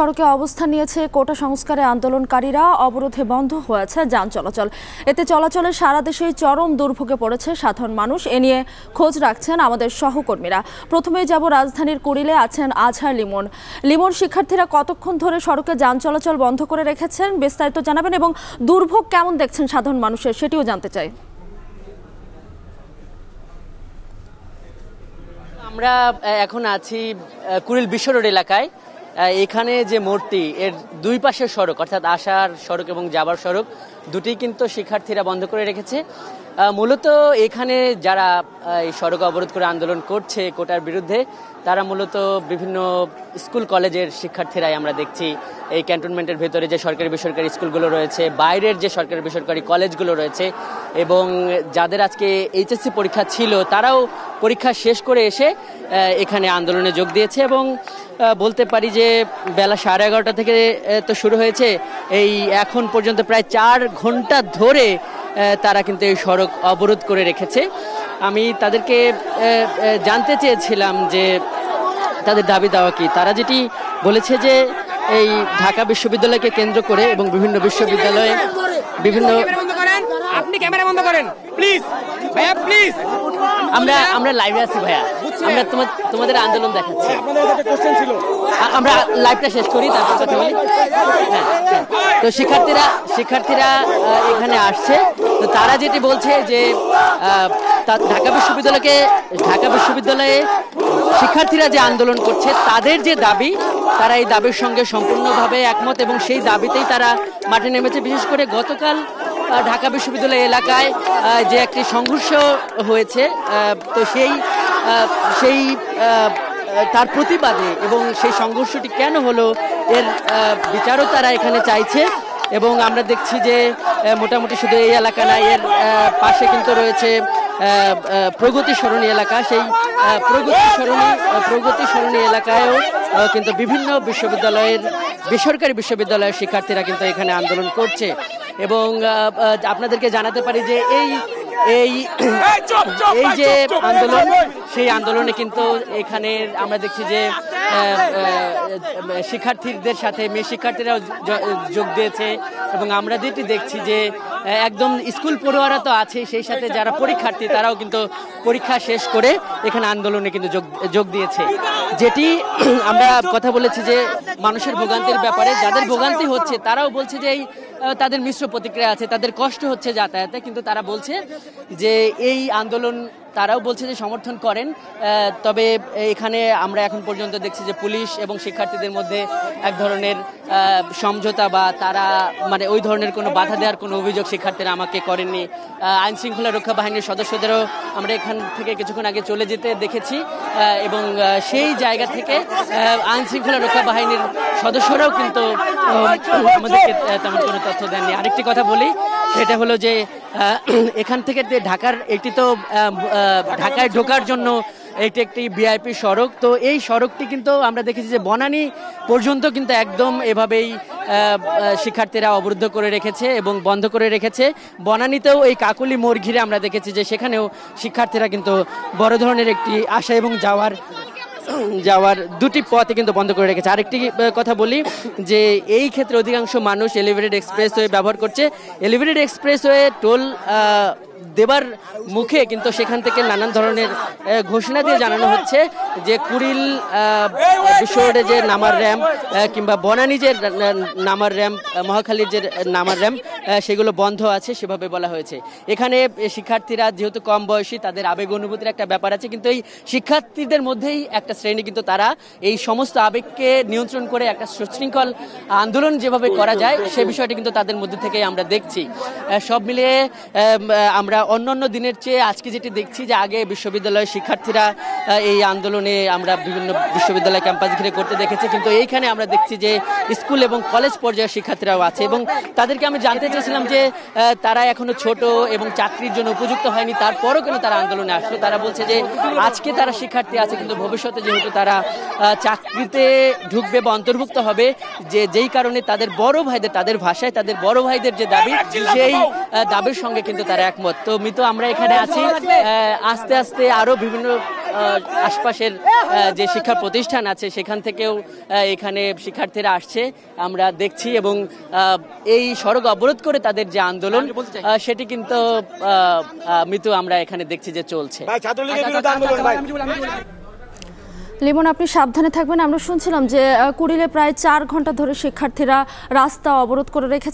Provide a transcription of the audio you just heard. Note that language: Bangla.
সড়কে অবস্থান নিয়েছে কোটা সংস্কারে আন্দোলনকারীরা। অবরোধে বন্ধ হয়েছে যান চলাচল। এতে চলাচলে সারা দেশে চরম দুর্ভোগে পড়েছে সাধারণ মানুষ। এ নিয়ে খোঁজ রাখছেন আমাদের সহকর্মীরা। প্রথমেই যাব রাজধানীর কুড়িলে, আছেন আজহার লিমন। লিমন, শিক্ষার্থীরা কতক্ষণ ধরে সড়কে যান চলাচল বন্ধ করে রেখেছেন, বিস্তারিত জানাবেন এবং দুর্ভোগ কেমন দেখছেন সাধারণ মানুষের, সেটিও জানতে চাই। আমরা এখন আছি কুড়িল বিশ্ব রোড এলাকায়। এখানে যে মোড়টি, এর দুই পাশের সড়ক অর্থাৎ আসার সড়ক এবং যাবার সড়ক দুটি কিন্তু শিক্ষার্থীরা বন্ধ করে রেখেছে। মূলত এখানে যারা এই সড়ক অবরোধ করে আন্দোলন করছে কোটার বিরুদ্ধে, তারা মূলত বিভিন্ন স্কুল কলেজের শিক্ষার্থীরাই আমরা দেখছি। এই ক্যান্টনমেন্টের ভেতরে যে সরকারি বেসরকারি স্কুলগুলো রয়েছে, বাইরের যে সরকারি বেসরকারি কলেজগুলো রয়েছে, এবং যাদের আজকে এইচএসসি পরীক্ষা ছিল তারাও পরীক্ষা শেষ করে এসে এখানে আন্দোলনে যোগ দিয়েছে। এবং বলতে পারি যে বেলা 11:30 থেকে তো শুরু হয়েছে, এই এখন পর্যন্ত প্রায় 4 ঘন্টা ধরে তারা কিন্তু এই সড়ক অবরোধ করে রেখেছে। আমি তাদেরকে জানতে চেয়েছিলাম যে তাদের দাবি দেওয়া কি। তারা যেটি বলেছে যে এই ঢাকা বিশ্ববিদ্যালয়কে কেন্দ্র করে এবং বিভিন্ন বিশ্ববিদ্যালয়ে বিভিন্ন আপনি ক্যামেরা বন্ধ করেন প্লিজ ভাইয়া, প্লিজ। আমরা লাইভে আছি ভাইয়া, আমরা তোমাদের আন্দোলন দেখাচ্ছি। ছিল আমরা লাইভটা শেষ করি, তারপর কথা বলি। হ্যাঁ, তো শিক্ষার্থীরা এখানে আসছে। তো তারা যেটি বলছে যে ঢাকা বিশ্ববিদ্যালয়ে শিক্ষার্থীরা যে আন্দোলন করছে, তাদের যে দাবি, তারা এই দাবির সঙ্গে সম্পূর্ণভাবে একমত এবং সেই দাবিতেই তারা মাঠে নেমেছে। বিশেষ করে গতকাল ঢাকা বিশ্ববিদ্যালয় এলাকায় যে একটি সংঘর্ষ হয়েছে, তো সেই তার প্রতিবাদে এবং সেই সংঘর্ষটি কেন হলো এর বিচারও তারা এখানে চাইছে। এবং আমরা দেখছি যে মোটামুটি শুধু এই এলাকা না, এর পাশে কিন্তু রয়েছে প্রগতি সরণি এলাকা। সেই প্রগতি সরণি এলাকায়ও কিন্তু বিভিন্ন বেসরকারি বিশ্ববিদ্যালয়ের শিক্ষার্থীরা কিন্তু এখানে আন্দোলন করছে। এবং আপনাদেরকে জানাতে পারি যে এই যে আন্দোলন, সেই আন্দোলনে কিন্তু এখানে আমরা দেখছি যে শিক্ষার্থীদের সাথে মেয়ে শিক্ষার্থীরাও যোগ দিয়েছে। এবং আমরা যেটি দেখছি যে একদম স্কুল পড়ুয়ারা তো আছে, সেই সাথে যারা পরীক্ষার্থী তারাও কিন্তু পরীক্ষা শেষ করে এখানে আন্দোলনে কিন্তু যোগ দিয়েছে। যেটি আমরা কথা বলেছি যে মানুষের ভোগান্তির ব্যাপারে, যাদের ভোগান্তি হচ্ছে তারাও বলছে যে তাদের মিশ্র প্রতিক্রিয়া আছে, তাদের কষ্ট হচ্ছে যাতায়াতে, কিন্তু তারা বলছে যে এই আন্দোলন তারাও বলছে যে সমর্থন করেন। তবে এখানে আমরা এখন পর্যন্ত দেখছি যে পুলিশ এবং শিক্ষার্থীদের মধ্যে এক ধরনের সমঝোতা বা তারা মানে ওই ধরনের কোনো বাধা দেওয়ার কোনো অভিযোগ শিক্ষার্থীরা আমাকে করেননি। আইন শৃঙ্খলা রক্ষা বাহিনীর সদস্যদেরও আমরা এখান থেকে কিছুক্ষণ আগে চলে যেতে দেখেছি। এবং সেই জায়গা থেকে আইন শৃঙ্খলা রক্ষা বাহিনীর সদস্যরাও কিন্তু আমাদেরকে তেমন কোনো তথ্য দেননি। আরেকটি কথা বলি, সেটা হলো যে এখান থেকে ঢাকায় ঢোকার জন্য এটি একটি ভিআইপি সড়ক। তো এই সড়কটি কিন্তু আমরা দেখেছি যে বনানী পর্যন্ত কিন্তু একদম এভাবেই শিক্ষার্থীরা অবরুদ্ধ করে রেখেছে এবং বন্ধ করে রেখেছে। বনানীতেও এই কাকলি মোড় ঘিরে আমরা দেখেছি যে সেখানেও শিক্ষার্থীরা কিন্তু বড় ধরনের একটি আসা এবং যাওয়ার দুটি পথে কিন্তু বন্ধ করে রেখেছে। আরেকটি কথা বলি যে এই ক্ষেত্রে অধিকাংশ মানুষ এলিভেটেড এক্সপ্রেসওয়ে ব্যবহার করছে। এলিভেটেড এক্সপ্রেসওয়ে টোল দেবার মুখে কিন্তু সেখান থেকে নানান ধরনের ঘোষণা দিয়ে জানানো হচ্ছে যে কুড়িল বিশ্ব রোডে যে নামার র্যাম্প কিংবা বনানী যে নামার র্যাম্প, মহাখালীর যে নামার র্যাম্প, সেগুলো বন্ধ আছে, সেভাবে বলা হয়েছে। এখানে শিক্ষার্থীরা যেহেতু কম বয়সী, তাদের আবেগ অনুভূতির একটা ব্যাপার আছে, কিন্তু এই শিক্ষার্থীদের মধ্যেই একটা শ্রেণী কিন্তু তারা এই সমস্ত আবেগকে নিয়ন্ত্রণ করে একটা সুশৃঙ্খল আন্দোলন যেভাবে করা যায় সে বিষয়টি কিন্তু তাদের মধ্যে থেকে আমরা দেখছি। সব মিলিয়ে আমরা অন্যান্য দিনের চেয়ে আজকে যেটি দেখছি যে আগে বিশ্ববিদ্যালয়ের শিক্ষার্থীরা এই আন্দোলনে আমরা বিভিন্ন বিশ্ববিদ্যালয় ক্যাম্পাস ঘিরে করতে দেখেছি, কিন্তু এইখানে আমরা দেখছি যে স্কুল এবং কলেজ পর্যায়ের শিক্ষার্থীরাও আছে। এবং তাদেরকে আমি জানতে চেয়েছিলাম যে তারা এখনো ছোট এবং চাকরির জন্য উপযুক্ত হয়নি, তারপরও কেন তারা আন্দোলনে আসলো। তারা বলছে যে আজকে তারা শিক্ষার্থী আছে, কিন্তু ভবিষ্যতে যেহেতু তারা চাকরিতে ঢুকবে বা অন্তর্ভুক্ত হবে, যেই কারণে তাদের বড় ভাইদের, তাদের ভাষায় তাদের বড় ভাইদের যে দাবি, সেই দাবির সঙ্গে কিন্তু তারা একমত। তো মিতু, আমরা এখানে আছি, আস্তে আস্তে আরো বিভিন্ন আশপাশের যে শিক্ষা প্রতিষ্ঠান আছে সেখান থেকেও এখানে শিক্ষার্থীরা আসছে আমরা দেখছি, এবং এই সড়ক অবরোধ করে তাদের যে আন্দোলন সেটি কিন্তু মিতু আমরা এখানে দেখছি যে চলছে। লিমন, আপনি সাবধানে থাকবেন। আমরা শুনছিলাম যে কুড়িলে প্রায় 4 ঘন্টা ধরে শিক্ষার্থীরা রাস্তা অবরোধ করে রেখেছে।